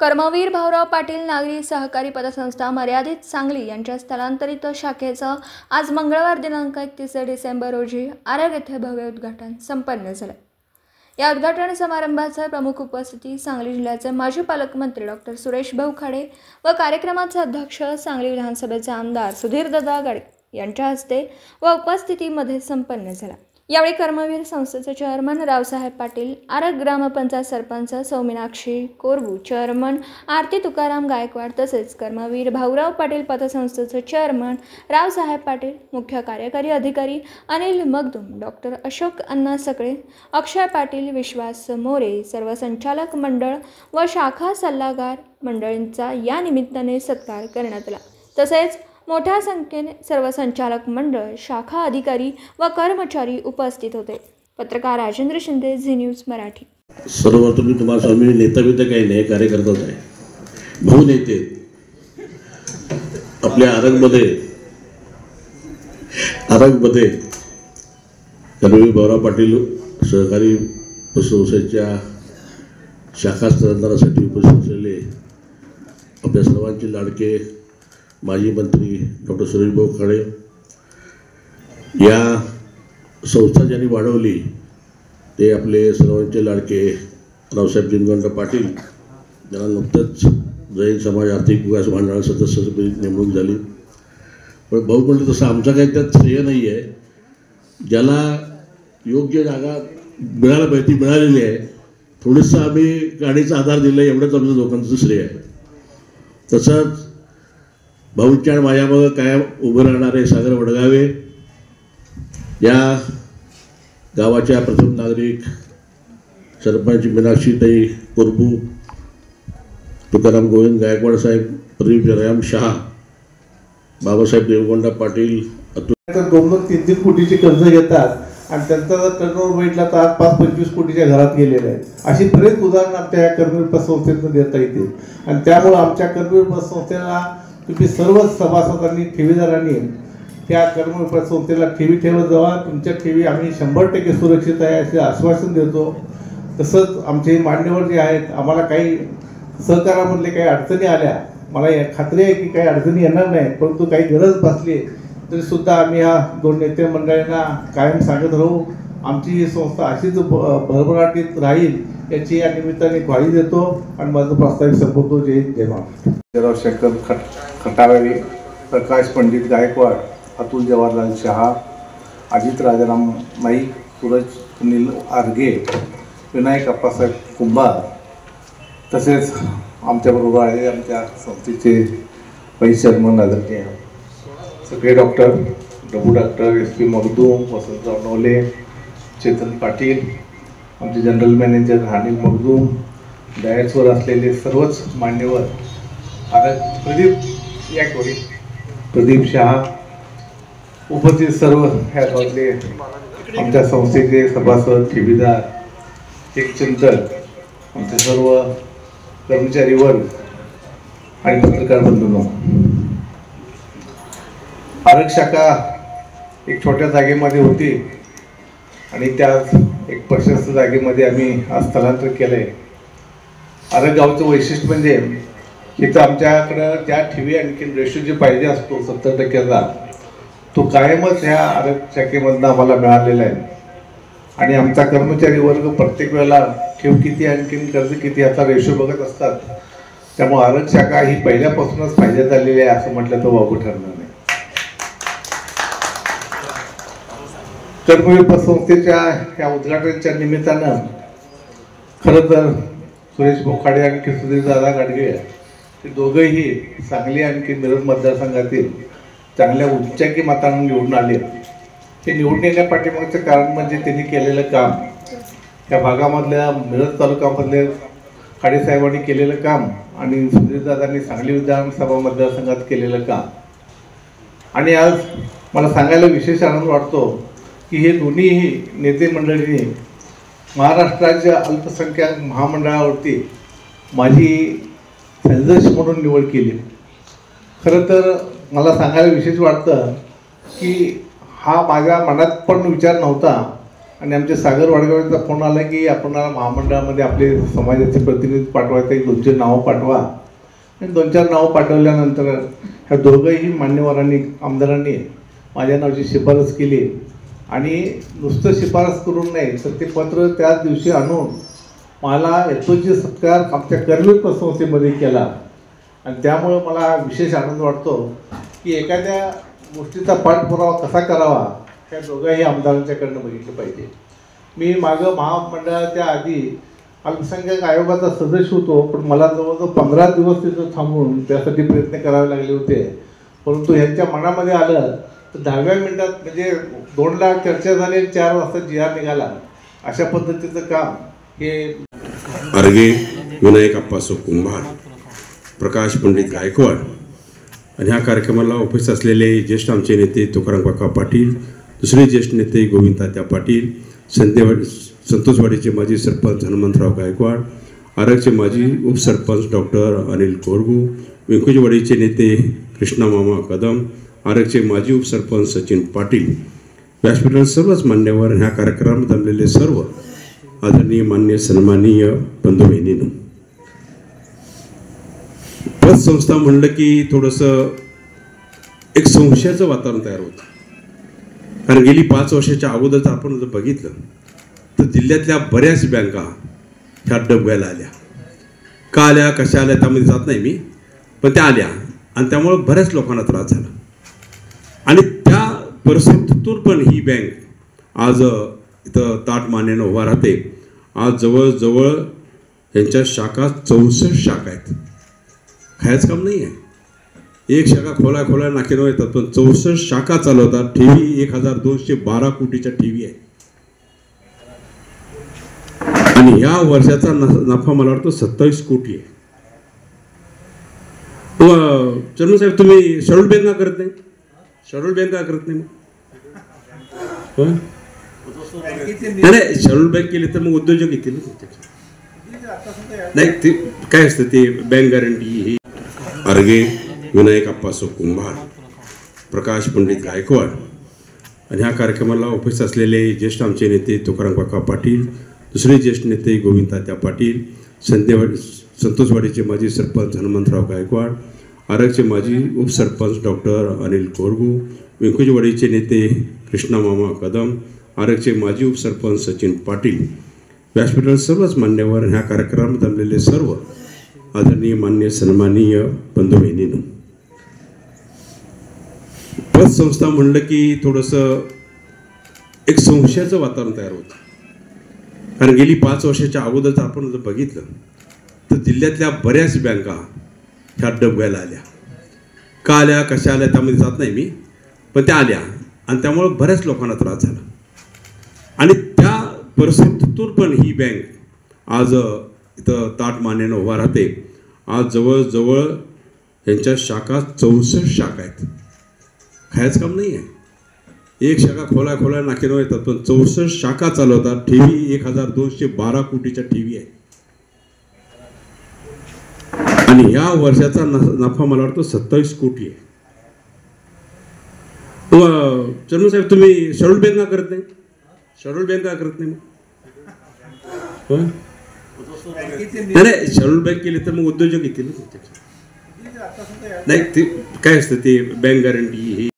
कर्मवीर भाऊराव पाटील नागरी सहकारी पतसंस्था मर्यादित सांगली यांच्या स्थलांतरित शाखेचं आज मंगळवार दिनांक 31 डिसेंबर रोजी आरग येथे भव्य उद्घाटन संपन्न झालं। या उद्घाटन समारंभाचा प्रमुख उपस्थिती सांगली जिल्ह्याचे माजी पालकमंत्री डॉक्टर सुरेश भाऊ खाडे व कार्यक्रमाचे अध्यक्ष सांगली विधानसभेचे आमदार सुधीरदादा गाडगे यांच्या हस्ते व उपस्थितीमध्ये संपन्न झाला। यावेळी कर्मवीर संस्थेचे चेअरमन रावसाहेब पाटील, आरग ग्रामपंचायत सरपंच सौ मीनाक्षी कोरबू, चेअरमन आरती तुकाराम गायकवाड तसेच कर्मवीर भाऊराव पाटील पतसंस्थेचे चेअरमन रावसाहेब पाटील, मुख्य कार्यकारी अधिकारी अनिल मगदुम, डॉक्टर अशोक अण्णा सकळे, अक्षय पाटील, विश्वास मोरे, सर्व संचालक मंडळ व शाखा सल्लागार मंडळींचा या निमित्ताने सत्कार करण्यात आला। तसेच मोठ्या संख्येने सर्व संचालक मंडळ, शाखा अधिकारी व कर्मचारी उपस्थित होते। पत्रकार राजेंद्र शिंदे, झी न्यूज मराठी। सर्व तुम्ही तुम्हाला स्वामी नेता बिता काही नाही, कार्यकर्ताच आहे, भाऊ नेते आपल्या आरगमध्ये कर्मवीर भाऊराव पाटील सहकारी पतसंस्थेच्या शाखा स्थलांतरासाठी उपस्थित असलेले आपल्या सर्वांचे लाडके माजी मंत्री डॉक्टर सुरेश भाऊ खाडे, या संस्था ज्यांनी वाढवली ते आपले सर्वांचे लाडके रावसाहेब जिनगंड पाटील, ज्यांना नुकतंच जैन समाज आर्थिक विकास मंडळात सदस्यपदी नेमणूक झाली। पण भाऊ म्हणलं तसं आमचं काही त्यात श्रेय नाही आहे, ज्याला योग्य जागा मिळायला पाहिजे ती मिळालेली आहे, थोडंसं आम्ही गाडीचा आधार दिला एवढंच आमचं लोकांचं श्रेय आहे। तसंच भाऊंच्या माझ्यामागं कायम उभं राहणारे सागर वडगावे, या गावाच्या प्रथम नागरिक सरपंच मीनाक्षीताई कोरबू, तुकाराम गोविंद गायकवाड साहेब, प्रदीप जयराम शहा, बाबासाहेब देवगोंडा पाटील, 2-3 कोटीचे कर्ज घेतात आणि त्यांचा जर टर्नओव्हर बघितला तर आज 5-25 कोटीच्या घरात गेलेले आहेत। अशी बरेच उदाहरणं आमच्या या कर्मवीर पतसंस्थेतून देता येतील आणि त्यामुळे आमच्या कर्मवीर पतसंस्थेला तुम्ही सर्व सभासदांनी, ठेवीदारांनी त्या कर्मवीर पतसंस्थेला ठेवी ठेवत जावा। तुमच्या ठेवी आम्ही 100% सुरक्षित आहे असे आश्वासन देतो। तसंच आमचे मान्यवर जे आहेत, आम्हाला काही सहकारामधले काही अडचणी आल्या, मला खात्री आहे की काही अडचणी येणार नाही, परंतु काही गरज भासली तरी सुद्धा आम्ही या 2 नेते मंडळींना कायम सांगत राहू। आमची ही संस्था अशीच भरभराटीत राहील याची या निमित्ताने ग्वाही देतो आणि माझं प्रास्ताविक संपवतो। जय हिंद, जय महाराष्ट्र। शंकर खटाळे, प्रकाश पंडित गायकवाड, अतुल जवाहरलाल शहा, अजित राजाराम नाईक, सूरज सुनील आरगे, विनायक अप्पासाहेब कुंभार, तसेच आमच्याबरोबर आहे आमच्या संस्थेचे व्हाईस चेअरमन आदरणीय सगळे डॉक्टर SP मगदूम, वसंतराव नवले, चेतन पाटील, आमचे जनरल मॅनेजर अनिल मगदूम, डायट्सवर असलेले सर्वच मान्यवर, प्रदीप शहा, उपस्थित सर्व ह्या गावातले आमच्या संस्थेचे सभासद, ठेवीदार, एक चिंतक, आमचे सर्व कर्मचारी वर्ग आणि पत्रकार बंधूंनो, आरग शाखा एक छोट्या जागेमध्ये होती आणि त्या एक प्रशस्त जागेमध्ये आम्ही आज स्थलांतर केलं आहे। आरग गावचं वैशिष्ट्य म्हणजे इथं आमच्याकडं त्या ठेवी आणखीन रेशो जे पाहिजे असतो 70%चा, तो कायमच ह्या आरग शाखेमधनं आम्हाला मिळालेला आहे आणि आमचा कर्मचारी वर्ग प्रत्येक वेळेला ठेव किती आणखीन कर्ज किती याचा रेशो बघत असतात। त्यामुळे आरग शाखा ही पहिल्यापासूनच फायद्यात आलेली आहे असं म्हटलं तर वावगं ठरणार नाही। कर्मवीर पतसंस्थेच्या या उद्घाटनाच्या निमित्तानं खरं तर सुरेश भाऊ खाडे आणि सुधीरदादा गाडगे हे दोघंही सांगली आणि मिरज मतदारसंघातील चांगल्या उच्चांकी मतांनी निवडून आले। ते निवडून येण्या पाठीमागचं कारण म्हणजे त्यांनी केलेलं काम, त्या भागामधल्या मिरज तालुक्यामधले खाडेसाहेबांनी केलेलं काम आणि सुधीरदादांनी सांगली विधानसभा मतदारसंघात केलेलं काम। आणि आज मला सांगायला विशेष आनंद वाटतो की हे दोन्हीही नेते मंडळींनी महाराष्ट्र राज्य अल्पसंख्याक महामंडळावरती माझी सदस्य म्हणून निवड केली। खरं तर मला सांगायला विशेष वाटतं की हा माझ्या मनात पण विचार नव्हता आणि आमच्या सागर वाडगावचा फोन आला की आपणाला महामंडळामध्ये आपले समाजाचे प्रतिनिधी पाठवायचे, 2-4 नावं पाठवा. आणि 2-4 नावं पाठवल्यानंतर ह्या दोघंही मान्यवरांनी आमदारांनी माझ्या नावाची शिफारस केली. आणि नुसतं शिफारस करून नाही तर ते पत्र त्याच दिवशी आणून मला यथोचित सत्कार आमच्या कर्मवीर पतसंस्थेमध्ये केला. आणि त्यामुळं मला विशेष आनंद वाटतो की एखाद्या गोष्टीचा पाठपुरावा कसा करावा ह्या दोघांही आमदारांच्याकडनं बघितलं पाहिजे. मी मागं महामंडळाच्या आधी अल्पसंख्याक आयोगाचा सदस्य होतो, पण मला जवळजवळ 15 दिवस तिथं थांबून त्यासाठी प्रयत्न करावे लागले होते. परंतु ह्यांच्या मनामध्ये आलं तर 10व्या मिनिटात म्हणजे 2 लाख चर्चा झाली, 4 वाजता GR निघाला. अशा पद्धतीचं काम हे अर्गे विनायक अप्पासो कुंभार, प्रकाश पंडित गायकवाड आणि ह्या कार्यक्रमाला उपस्थित असलेले ज्येष्ठ आमचे नेते तुकाराम काका पाटील, दुसरे ज्येष्ठ नेते गोविंद तात्या पाटील, संतोषवाडीचे माजी सरपंच हनुमंतराव गायकवाड, आरगचे माजी उपसरपंच डॉक्टर अनिल कोरगू, व्यंकुजवाडीचे नेते कृष्णा मामा कदम, आरगचे माजी उपसरपंच सचिन पाटील, व्यासपीठावर सर्वच मान्यवर, ह्या कार्यक्रमात जमलेले सर्व आदरणीय मान्य सन्माननीय बंधू बहिणींनो, पतसंस्था म्हणलं की थोडंसं एक संशयाचं वातावरण तयार होतं. कारण गेली 5 वर्षाच्या अगोदरच आपण जर बघितलं तर जिल्ह्यातल्या बऱ्याच बँका ह्या डबघायला आल्या. का आल्या, कशा आल्या त्यामध्ये जात नाही मी, पण त्या आल्या आणि त्यामुळं बऱ्याच लोकांना त्रास झाला. आणि त्या परिस्थितीतून पण ही बँक आज इथं ताट मानेनं उभा राहते. आज जवळजवळ यांच्या शाखा 64 शाखा आहेत. खायचं काम नाही आहे. एक शाखा खोला नाकेनं येतात, पण 64 शाखा चालवतात. ठेवी 1212 कोटीच्या ठेवी आहे. आणि ह्या वर्षाचा नफा मला वाटतं 27 कोटी आहे. चर्मन साहेब, तुम्ही शेड्यूल बँक का करत नाही? शेड्यूल बँक का करत नाही? नाही, शेड्यूल बँक केली तर मग उद्योजक येतील नाही. ते काय असतं ते बँक गॅरंटी ही. अर्गे विनायक अप्पासो कुंभार, प्रकाश पंडित गायकवाड आणि ह्या कार्यक्रमाला उपस्थित असलेले ज्येष्ठ आमचे नेते तुकाराम काका पाटील, दुसरे ज्येष्ठ नेते गोविंद तात्या पाटील, संतोषवाडीचे माजी सरपंच हनुमंतराव गायकवाड, आरगचे माजी उपसरपंच डॉक्टर अनिल कोरगू, व्यंकुजवाडीचे नेते कृष्णा मामा कदम, आरगचे माजी उपसरपंच सचिन पाटील, व्यासपीठावर सर्वच मान्यवर, ह्या कार्यक्रमात जमलेले सर्व आदरणीय मान्य सन्माननीय बंधू बहिणींनो, पतसंस्था म्हणलं की थोडंसं एक संशयाचं वातावरण तयार होतं. कारण गेली 5 वर्षाच्या अगोदरच आपण जर बघितलं तर जिल्ह्यातल्या बऱ्याच बँका ह्या डबघायला आल्या. का आल्या, कशा आल्या त्यामध्ये जात नाही मी, पण त्या आल्या आणि त्यामुळं बऱ्याच लोकांना त्रास झाला. आणि त्या परिस्थितीतून पण ही बँक आज इथं ताट मानेनं उभा राहते. आज जवळजवळ यांच्या शाखा 64 शाखा आहेत. खायचं काम नाही आहे. एक शाखा खोला नाकेनं येतात, पण 64 शाखा चालवतात. ठेवी 1212 कोटीच्या ठेवी आहे. आणि ह्या वर्षाचा नफा मला वाटतं 27 कोटी आहे. चर्मन साहेब, तुम्ही शेड्यूल बँक का करत नाही? शेड्यूल बँक का करत नाही? नाही, शेड्यूल बँक केली तर मग उद्योजक येतील नाही. ते काय असतं ते बँक गॅरंटी ही.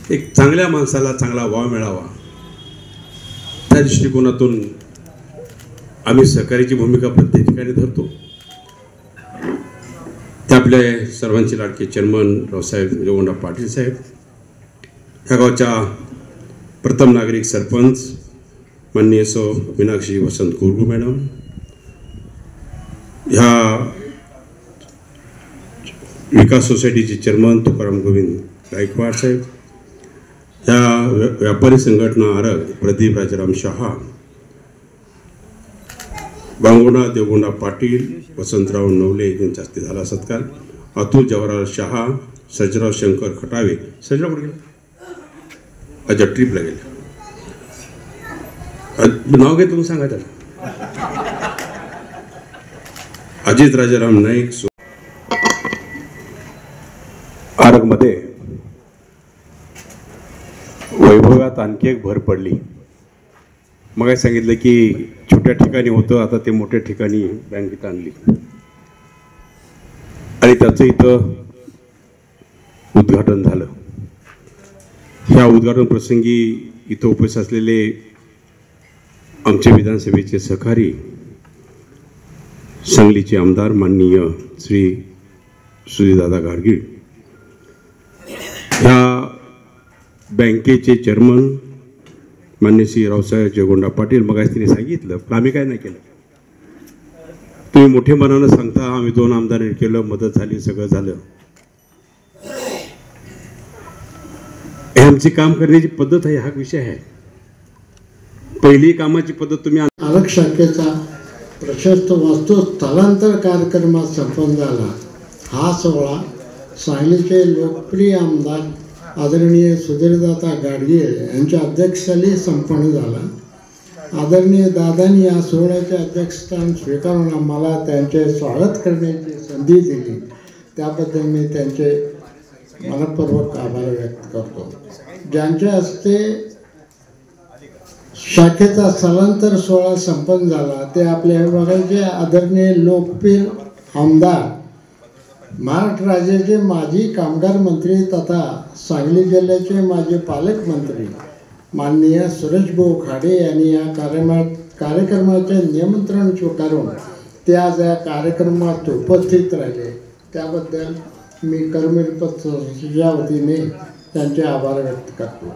एक चांगल्या माणसाला चांगला वाव मिळावा त्या दृष्टिकोनातून आम्ही सहकार्याची भूमिका प्रत्येक ठिकाणी धरतो. ते आपल्या सर्वांचे लाडके चेअरमन रावसाहेब गोविंद पाटील साहेब, ह्या गावच्या प्रथम नागरिक सरपंच माननीय सौ मीनाक्षी वसंत कोरगू मॅडम, ह्या विकास सोसायटीचे चेअरमन तुकाराम गोविंद गायकवाड साहेब, ह्या व्यापारी संघटना आरग प्रदीप राजाराम शहा, बांगोडा देवगोंडा पाटील, वसंतराव नवले यांच्या हस्ते झाला सत्कार. अतुल जवाहरलाल शहा, सर्जराव शंकर खटावे, सर्जराव कुठे गेला? अच्छा, ट्रिपला गेला. नाव घे तुम्ही सांगा त्याला. अजित राजाराम नाईक. आरगमध्ये वैभवात आणखी एक भर पडली. मग सांगितलं की छोट्या ठिकाणी होतं, आता ते मोठ्या ठिकाणी बँकेत आणली आणि त्याचं इथं उद्घाटन झालं. ह्या उद्घाटन प्रसंगी इथं उपस्थित असलेले आमचे विधानसभेचे सहकारी सांगलीचे आमदार माननीय श्री सुधीरदादा गाडगीळ, ह्या बँकेचे चेअरमन मान्य श्री रावसाहेब जयगोंडा पाटील, मग तिने सांगितलं पण आम्ही काय नाही केलं. तुम्ही मोठे मनानं सांगता आम्ही 2 आमदारांनी केलं, मदत झाली, सगळं झालं. हे आमची काम करण्याची पद्धत आहे, हा विषय आहे. पहिली कामाची पद्धत तुम्ही आरग शाखेचा प्रशस्त वास्तू स्थलांतर कार्यक्रमात संपन्न झाला. हा सोहळा सांगलीचे लोकप्रिय आमदार आदरणीय सुधीरदादा गाडगीळ यांच्या अध्यक्षस्थानी संपन्न झाला. आदरणीय दादांनी या सोहळ्याचे अध्यक्षस्थान स्वीकारून आम्हाला त्यांचे स्वागत करण्याची संधी दिली, त्याबद्दल मी त्यांचे मनपूर्वक आभार व्यक्त करतो. ज्यांच्या हस्ते शाखेचा स्थलांतर सोहळा संपन्न झाला ते आपल्या विभागाचे आदरणीय लोकप्रिय आमदार, महाराष्ट्र राज्याचे माजी कामगार मंत्री तथा सांगली जिल्ह्याचे माजी पालकमंत्री माननीय सुरेश भाऊ खाडे यांनी या कार्यक्रमाचे निमंत्रण स्वीकारून ते आज या कार्यक्रमात उपस्थित राहिले, त्याबद्दल मी कर्मवीर पक्षाच्या वतीने त्यांचे आभार व्यक्त करतो.